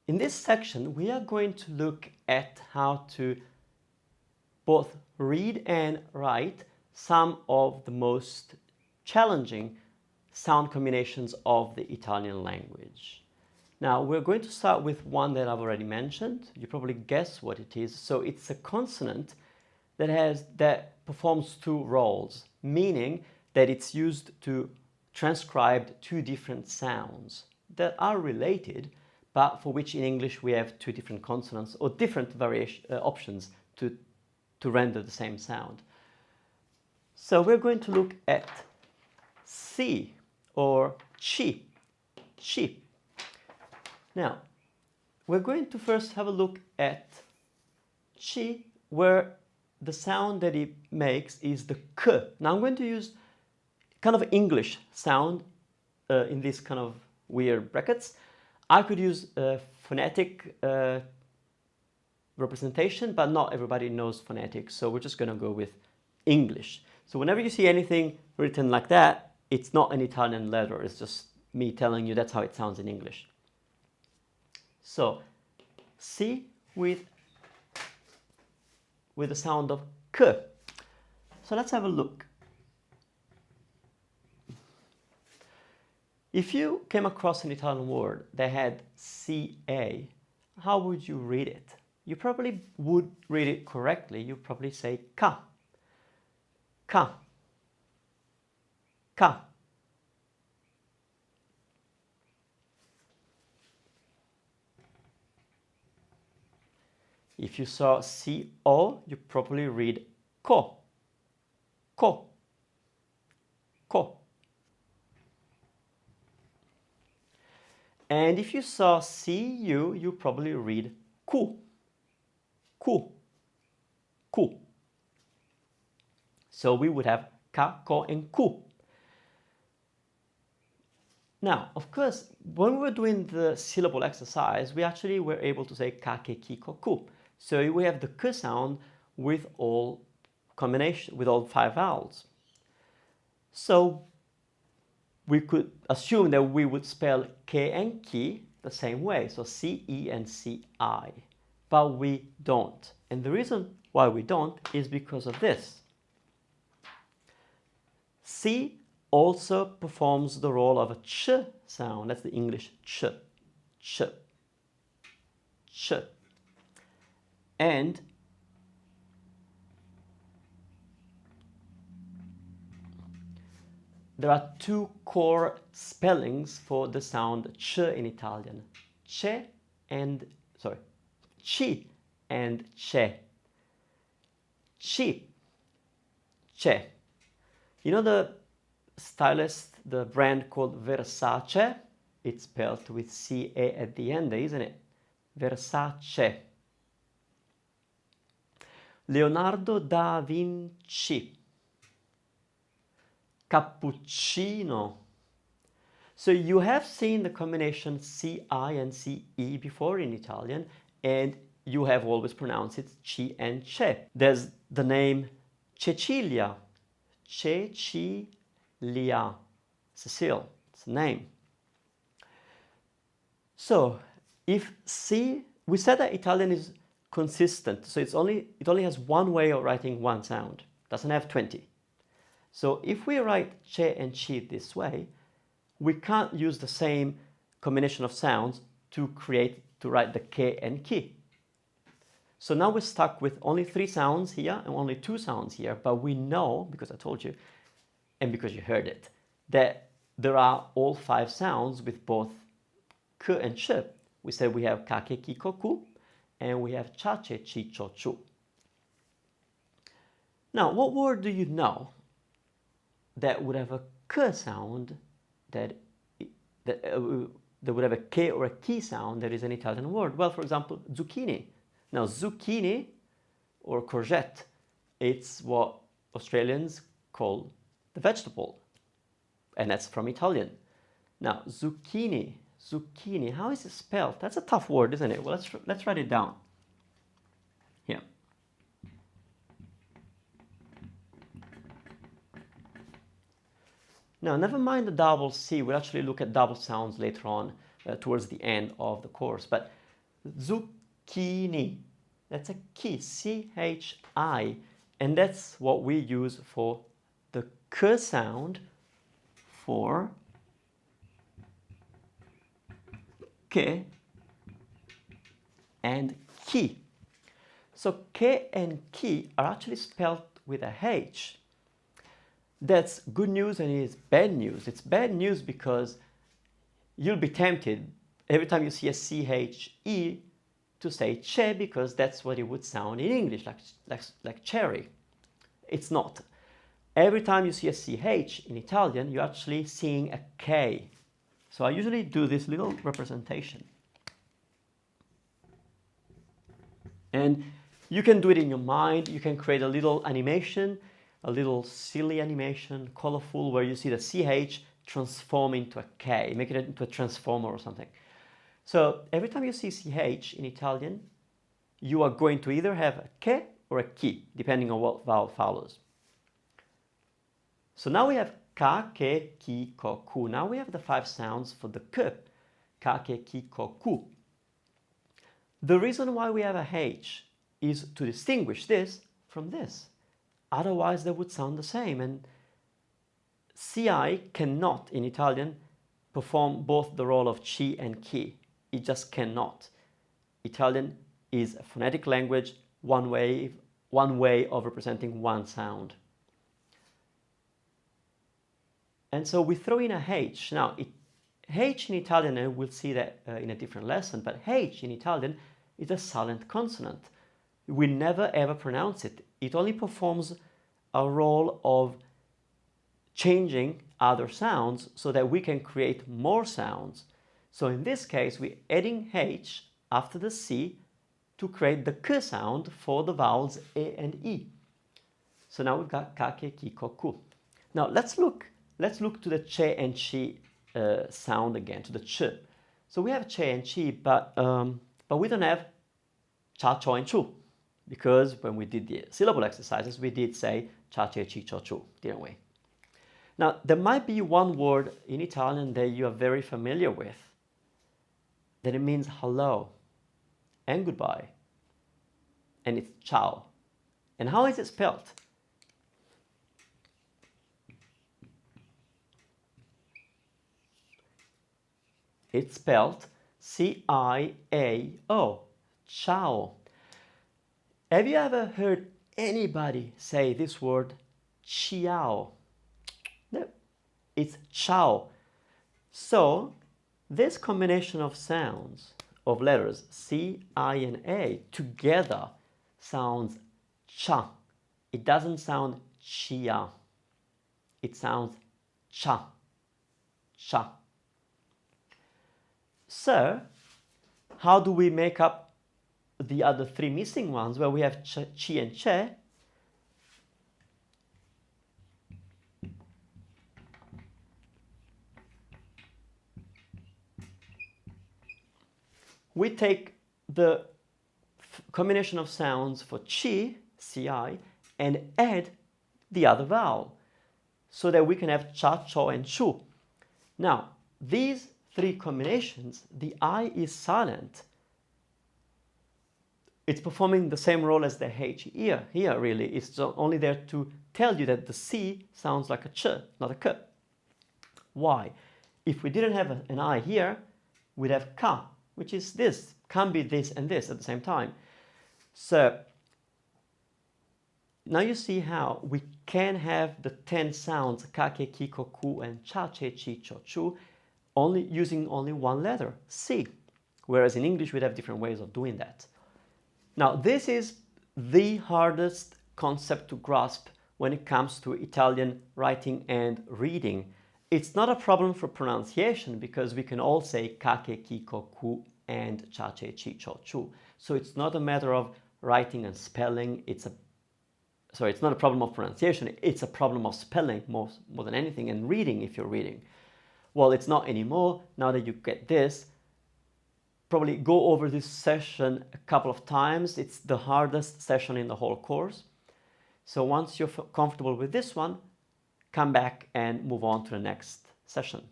In this section, we are going to look at how to both read and write some of the most challenging sound combinations of the Italian language. Now, we're going to start with one that I've already mentioned. You probably guess what it is. So it's a consonant that performs two roles, meaning that it's used to transcribe two different sounds that are related, but for which in English we have two different consonants or different options to render the same sound. So we're going to look at C or chi. Now, we're going to first have a look at chi, where the sound that it makes is the k. Now I'm going to use kind of English sound in these kind of weird brackets. I could use a phonetic representation, but not everybody knows phonetics, so we're just going to go with English. So whenever you see anything written like that, it's not an Italian letter, it's just me telling you that's how it sounds in English. So, C with the sound of K. So let's have a look. If you came across an Italian word that had CA, how would you read it? You probably would read it correctly. You probably say Ka. Ka. Ka. If you saw CO, you probably read ko. Ko. Ko. And if you saw CU, you probably read ku. Ku. Ku. So we would have ka, ko, and ku. Now, of course, when we were doing the syllable exercise, we actually were able to say ka, ke, ki, ko, ku. So we have the k sound with all with all 5 vowels. So we could assume that we would spell k and ki the same way, so CE and CI, but we don't. And the reason why we don't is because of this. C also performs the role of a ch sound. That's the English ch, ch, ch. And there are two core spellings for the sound ch in Italian. Chi and che. Chi, che. You know the stylist, the brand called Versace? It's spelled with CA at the end, isn't it? Versace. Leonardo da Vinci. Cappuccino. So you have seen the combination CI and CE before in Italian, and you have always pronounced it chi and che. There's the name Cecilia. Cecilia. Cecile. It's a name. So if C, we said that Italian is consistent, so it only has one way of writing one sound. It doesn't have 20. So if we write che and chi this way, we can't use the same combination of sounds to write the ke and ki. So now we're stuck with only 3 sounds here and only 2 sounds here, but we know, because I told you, and because you heard it, that there are all 5 sounds with both k and ch. We said we have ka, ke, ki, ko, ku, and we have cha, che, chi, cho, chu. Now, what word do you know that would have a k sound that would have a k or a ki sound that is an Italian word? Well, for example, zucchini. Now, zucchini or courgette, it's what Australians call the vegetable, and that's from Italian. Now, zucchini, how is it spelled? That's a tough word, isn't it? Well, let's write it down. Here. Now, never mind the double C. We'll actually look at double sounds later on towards the end of the course. But zucchini. That's a chi, C-H-I. And that's what we use for the k sound for ke and ki. So ke and ki are actually spelled with a H. That's good news and it's bad news. It's bad news because you'll be tempted every time you see a C-H-E to say che, because that's what it would sound in English, like cherry. It's not. Every time you see a CH in Italian, you're actually seeing a K. So I usually do this little representation. And you can do it in your mind. You can create a little animation, a little silly animation, colorful, where you see the CH transform into a K, make it into a transformer or something. So every time you see CH in Italian, you are going to either have a ke or a ki, depending on what vowel follows. So now we have ka, ke, ki, ko, ku. Now we have the 5 sounds for the k. Ka, ke, ki, ko, ku. The reason why we have a H is to distinguish this from this. Otherwise they would sound the same, and CI cannot in Italian perform both the role of chi and ki. It just cannot. Italian is a phonetic language, one way of representing one sound. And so we throw in a H. Now, H in Italian, and we'll see that in a different lesson, but H in Italian is a silent consonant. We never ever pronounce it. It only performs a role of changing other sounds so that we can create more sounds. So in this case, we're adding H after the C to create the k sound for the vowels A and E. So now we've got ka, ke, ki, ko, ku. Now let's look to the che and chi sound again, to the ch. So we have che and chi, but we don't have cha, cho, and chu, because when we did the syllable exercises, we did say cha, che, chi, cho, chu, didn't we? Now, there might be one word in Italian that you are very familiar with, that it means hello and goodbye, and it's ciao. And how is it spelled? It's spelled C-I-A-O, ciao. Have you ever heard anybody say this word ciao? No, it's ciao. So this combination of sounds, of letters C, I, and A together sounds cha. It doesn't sound chia. It sounds cha, cha. So how do we make up the other 3 missing ones? Well, we have ch, chi, and che. We take the combination of sounds for chi, ci, and add the other vowel so that we can have cha, cho, and chu. Now, these 3 combinations, the I is silent. It's performing the same role as the H here really. It's only there to tell you that the C sounds like a ch, not a k. Why? If we didn't have an I here, we'd have ka, which is this, can be this and this at the same time. So now you see how we can have the 10 sounds ka, ke, ki, ko, ku, and cha, che, chi, cho, chu, using only one letter, C. Whereas in English we'd have different ways of doing that. Now this is the hardest concept to grasp when it comes to Italian writing and reading. It's not a problem for pronunciation because we can all say ka, ke, ki, ko, ku, and cha, che, chi, cho, chu. So it's not a matter of writing and spelling. It's not a problem of pronunciation. It's a problem of spelling more than anything, and reading if you're reading. Well, it's not anymore. Now that you get this, probably go over this session a couple of times. It's the hardest session in the whole course. So once you're comfortable with this one, come back and move on to the next session.